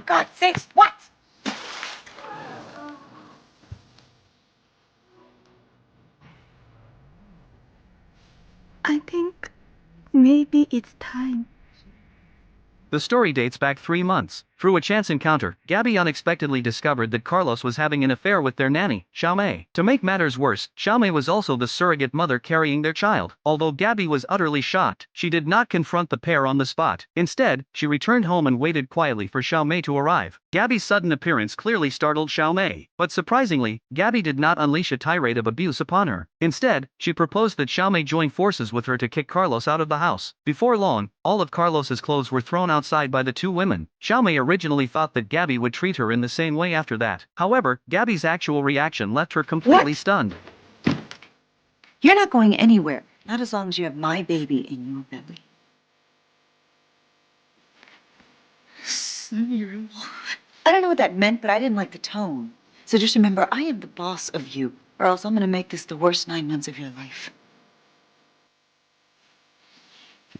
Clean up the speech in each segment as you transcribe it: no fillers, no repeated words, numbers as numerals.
God's sakes, what? I think maybe it's time. The story dates back 3 months. Through a chance encounter, Gabby unexpectedly discovered that Carlos was having an affair with their nanny, Xiao. To make matters worse, Xiao was also the surrogate mother carrying their child. Although Gabby was utterly shocked, she did not confront the pair on the spot. Instead, she returned home and waited quietly for Xiao to arrive. Gabby's sudden appearance clearly startled Xiao, but surprisingly, Gabby did not unleash a tirade of abuse upon her. Instead, she proposed that Xiao join forces with her to kick Carlos out of the house. Before long, all of Carlos's clothes were thrown outside by the two women. Xiao originally thought that Gabby would treat her in the same way after that. However, Gabby's actual reaction left her completely stunned. You're not going anywhere. Not as long as you have my baby in your belly. I don't know what that meant, but I didn't like the tone. So just remember, I am the boss of you, or else I'm going to make this the worst 9 months of your life.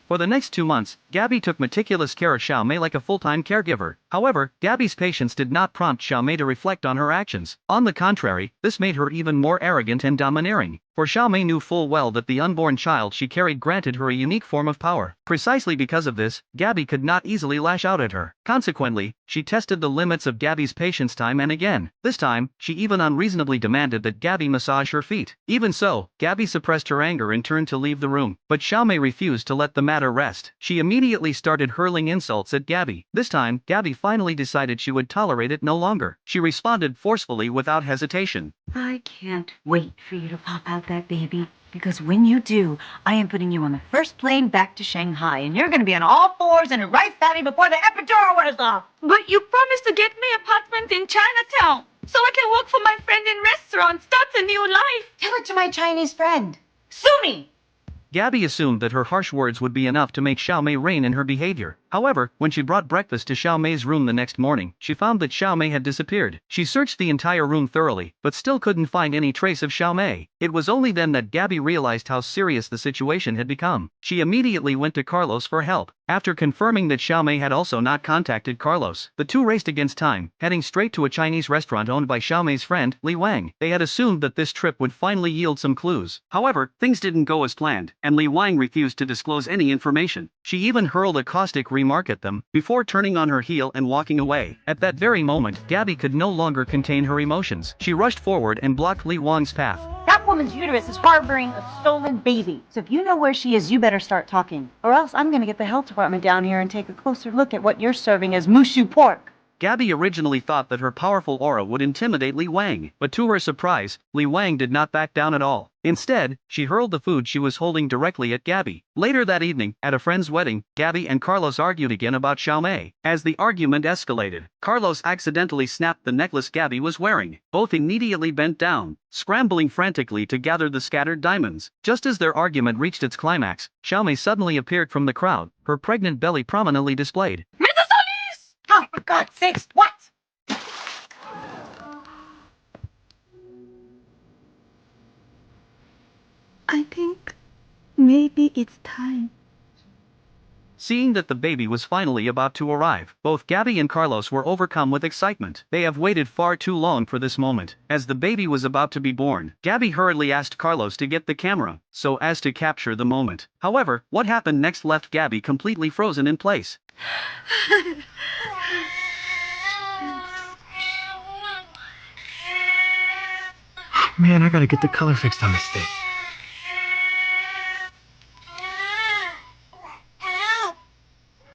For the next 2 months, Gabby took meticulous care of Xiao like a full-time caregiver. However, Gabby's patience did not prompt Xiao to reflect on her actions. On the contrary, this made her even more arrogant and domineering. For Xiao knew full well that the unborn child she carried granted her a unique form of power. Precisely because of this, Gabby could not easily lash out at her. Consequently, she tested the limits of Gabby's patience time and again. This time, she even unreasonably demanded that Gabby massage her feet. Even so, Gabby suppressed her anger and turned to leave the room. But Xiao refused to let the matter rest. She immediately started hurling insults at Gabby. This time, Gabby finally decided she would tolerate it no longer. She responded forcefully without hesitation. I can't wait for you to pop out that baby. Because when you do, I am putting you on the first plane back to Shanghai, and you're going to be on all fours and a rice paddy before the epidural wears off. But you promised to get me apartment in Chinatown, so I can work for my friend in restaurant, start a new life. Tell it to my Chinese friend. Sue me! Gabby assumed that her harsh words would be enough to make Xiao rein in her behavior. However, when she brought breakfast to Xiao room the next morning, she found that Xiao had disappeared. She searched the entire room thoroughly, but still couldn't find any trace of Xiao. It was only then that Gabby realized how serious the situation had become. She immediately went to Carlos for help. After confirming that Xiao had also not contacted Carlos, the two raced against time, heading straight to a Chinese restaurant owned by Xiao's friend, Li Wang. They had assumed that this trip would finally yield some clues. However, things didn't go as planned, and Li Wang refused to disclose any information. She even hurled a caustic remark at them, before turning on her heel and walking away. At that very moment, Gabby could no longer contain her emotions. She rushed forward and blocked Li Wang's path. That woman's uterus is harboring a stolen baby. So if you know where she is, you better start talking. Or else I'm going to get the health department down here and take a closer look at what you're serving as mushu pork. Gabby originally thought that her powerful aura would intimidate Li Wang, but to her surprise, Li Wang did not back down at all. Instead, she hurled the food she was holding directly at Gabby. Later that evening, at a friend's wedding, Gabby and Carlos argued again about Xiao. As the argument escalated, Carlos accidentally snapped the necklace Gabby was wearing. Both immediately bent down, scrambling frantically to gather the scattered diamonds. Just as their argument reached its climax, Xiao suddenly appeared from the crowd, her pregnant belly prominently displayed. Oh, for God's sakes, what? I think maybe it's time. Seeing that the baby was finally about to arrive, both Gabby and Carlos were overcome with excitement. They have waited far too long for this moment. As the baby was about to be born, Gabby hurriedly asked Carlos to get the camera, so as to capture the moment. However, what happened next left Gabby completely frozen in place. Man, I gotta get the color fixed on this thing.